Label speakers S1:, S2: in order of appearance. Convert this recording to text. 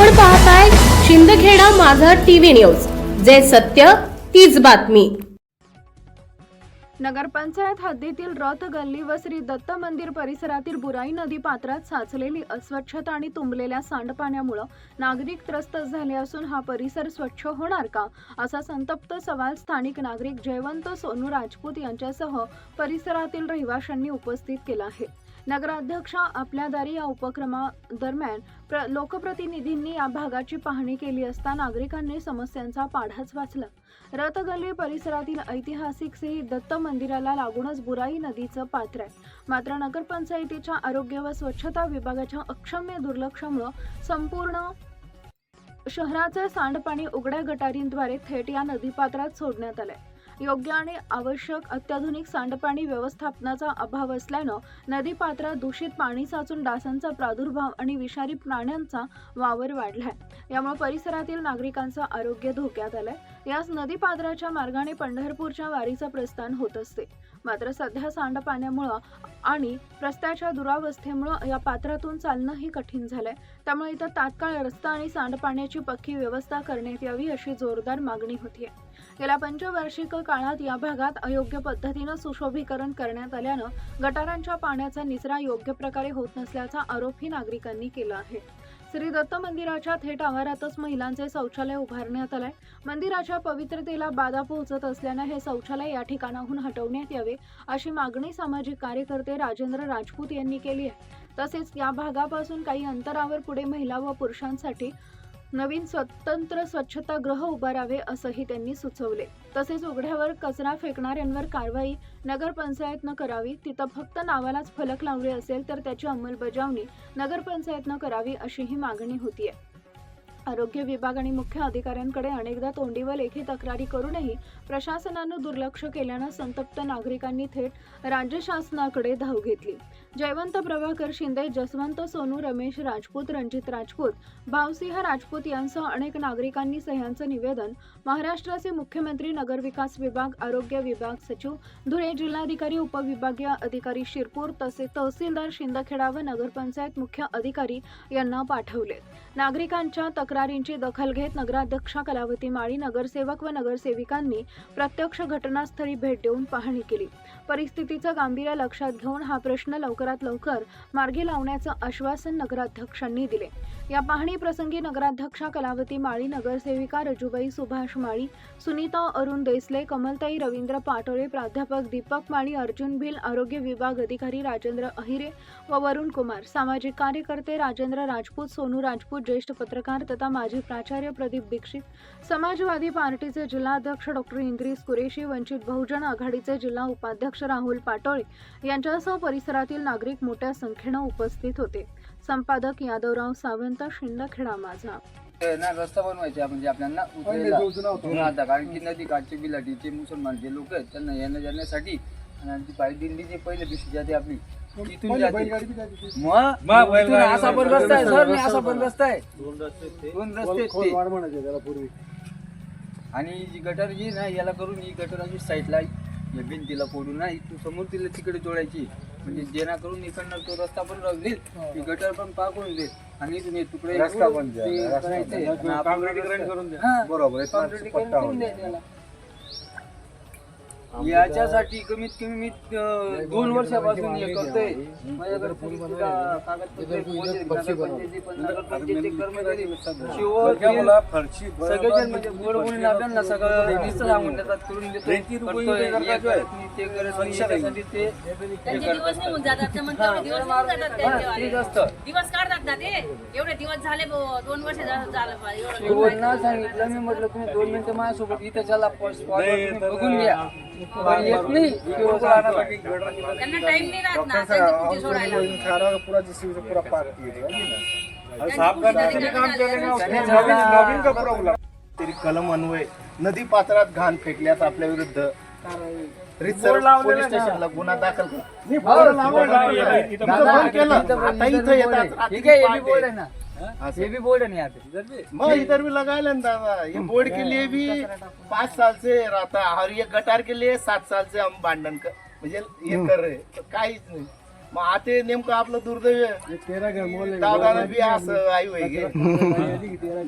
S1: आपण पाहताय शिंदखेडा माझा टीव्ही न्यूज, जे सत्य तीच बातमी।
S2: नगरपंचायत हद्दीतील रथ गल्ली व श्री दत्त मंदिर परिसरातील बुराई नदी पात्रात साचलेली अस्वच्छता आणि तुंबलेल्या सांडपाण्यामुळे नागरिक त्रस्त झाले असून हा परिसर स्वच्छ होणार का, असा संतप्त सवाल स्थानिक नागरिक जयवंत सोनू राजपूत यांच्यासह परिसरातील रहिवाशांनी उपस्थित केला आहे। नगराध्यक्षा आपल्या दारी या उपक्रमादरम्यान लोकप्रतिनिधींनी या भागाची पाहणी केली असता नागरिकांनी समस्यांचा पाढाच वाचला। रथगल्ली परिसरातील ऐतिहासिक श्री दत्त मंदिराला लागूनच बुराई नदीचं पात्र आहे, मात्र नगरपंचायतीच्या आरोग्य व स्वच्छता विभागाच्या अक्षम्य दुर्लक्षामुळे संपूर्ण शहराचे सांडपाणी उघड्या गटारींद्वारे थेट या नदीपात्रात सोडण्यात आले। योग्य आणि आवश्यक अत्याधुनिक सांडपाणी व्यवस्थापनाचा अभाव असल्यानं नदीपात्रात दूषित पाणी साचून डासांचा प्रादुर्भाव आणि विषारी प्राण्यांचा वावर वाढलाय। यामुळे परिसरातील नागरिकांचं आरोग्य धोक्यात आलंय। याच नदीपात्राच्या मार्गाने पंढरपूरच्या वारीचं प्रस्थान होत असते, मात्र सध्या सांडपाण्यामुळे आणि रस्त्याच्या दुरावस्थेमुळे या पात्रातून चालणंही कठीण झालंय। त्यामुळे इथं तात्काळ रस्ता आणि सांडपाण्याची पक्की व्यवस्था करण्यात यावी अशी जोरदार मागणी होतीये। गेल्या पंचवार्षिक काळात या भागात अयोग्य पद्धतीनं सुशोभीकरण करण्यात आल्यानं गटारांच्या पाण्याचा निचरा योग्य प्रकारे होत नसल्याचा आरोपही नागरिकांनी केला आहे। श्री दत्त मंदिराच्या थेट आवारातच महिलांचे शौचालय उभारण्यात आलंय। मंदिराच्या पवित्रतेला बाधा पोहोचत असल्यानं हे शौचालय या ठिकाणाहून हटवण्यात यावे अशी मागणी सामाजिक कार्यकर्ते राजेंद्र राजपूत यांनी केली आहे। तसेच या भागापासून काही अंतरावर पुढे महिला व पुरुषांसाठी नवीन स्वतंत्र स्वच्छतागृह उभारावे असंही त्यांनी सुचवले। तसेच उघड्यावर कचरा फेकणाऱ्यांवर कारवाई नगरपंचायतनं करावी, तिथं फक्त नावालाच फलक लावले असेल तर त्याची अंमलबजावणी नगरपंचायतनं करावी अशीही मागणी होतीये। आरोग्य विभाग आणि मुख्य अधिकाऱ्यांकडे अनेकदा तोंडी व लेखी तक्रारी करूनही प्रशासनानं दुर्लक्ष केल्यानं संतप्त नागरिकांनी थेट राज्य शासनाकडे धाव घेतली। जयवंत प्रभाकर शिंदे, जसवंत सोनू, रमेश राजपूत, रणजित राजपूत, भावसिंह राजपूत यांसह अनेक नागरिकांनी सह्यांचं निवेदन महाराष्ट्राचे मुख्यमंत्री, नगरविकास विभाग, आरोग्य विभाग सचिव धुळे, जिल्हाधिकारी, उपविभागीय अधिकारी शिरपूर तसेच तहसीलदार शिंदखेडा व नगरपंचायत मुख्य अधिकारी यांना पाठवले। नागरिकांच्या तक्रारींची दखल घेत नगराध्यक्षा कलावती माळी, नगरसेवक व नगरसेविकांनी प्रत्यक्ष घटनास्थळी भेट देऊन पाहणी केली। परिस्थितीचं गांभीर्य लक्षात घेऊन हा प्रश्न लवकरात लवकर मार्गी लावण्याचं आश्वासन नगराध्यक्षांनी दिले। या पाहणी प्रसंगी नगराध्यक्षा कलावती माळी, नगरसेविका रजुबाई सुभाष माळी, सुनीता अरुण देसले, कमलताई रवींद्र पाटोळे, प्राध्यापक दीपक माळी, अर्जुन भिल, आरोग्य विभाग अधिकारी राजेंद्र अहिरे व वरुण कुमार, सामाजिक कार्यकर्ते राजेंद्र राजपूत, सोनू राजपूत, ज्येष्ठ पत्रकार तथा माजी प्राचार्य प्रदीप दीक्षित, समाजवादी पार्टीचे जिल्हाध्यक्ष डॉक्टर इंद्रिस कुरेशी, वंचित बहुजन आघाडीचे जिल्हा उपाध्यक्ष राहुल पाटोळे यांच्यासह परिसरातील नागरिक मोठ्या संख्येनं उपस्थित होते। संपादक यादवराव सावंत, शिंदखेडा माझा।
S3: ना रस्ता बनवायचा म्हणजे आपल्याला उतरायला कारण की नदी काठचे बिलाटीचे मुसलमान जे लोक आहेत त्यांना येण्या जाण्यासाठी आणि ती पायी दिंडी जे पहिल्या दिवशी जाते आपली तिथून जाते। मग असा पण रस्ता आहे सर, असा पण रस्ता आहे, दोन रस्ते आणि जी गटर जी ना याला करून ही गटर अशी साईडला या भिंतीला फोडून ना इथून समोर तिला तिकडे जोडायची, म्हणजे जेणेकरून इकडनं तो रस्ता पण राहून ती गटर पण पाक होऊन देईल आणि इथून हे तुकडे रस्ता पण बरोबर याच्यासाठी कमीत कमी मी 2 वर्षापासून हे करतोय। माझ्याकडे कागदपत्र कर्मचारी सगळेजण म्हणजे बोलून आपल्याला सगळं निश्चित सांगून देतात, करून देतो ते
S4: दिवस काढतात ना ते, एवढे दिवस झाले 2 वर्ष
S3: झालं सांगितलं मी म्हटलं तुम्ही 2 मिनिटं माझ्यासोबत इथं चला बघून घ्या, येत नाही
S4: त्यांना टाइम नाही राहत ना त्यांची सोडायला
S5: पूरा पार्क तरी कलम अन्वय नदी पात्रात घाण फेकल्यास आपल्या विरुद्ध पोलीस स्टेशनला गुन्हा दाखल
S3: ये भी बोर्ड है ना यहाँ पे,
S5: मैं इधर भी लगा लेना दादा। ये बोर्ड के लिए भी 5 साल से रहता है और ये गटार के लिए 7 साल से हम भांडन कर मुझे ये कर रहे तो काहीच नाही। मग आता नेमकं आपलं दुर्दैव दादा बी असं आई होय गे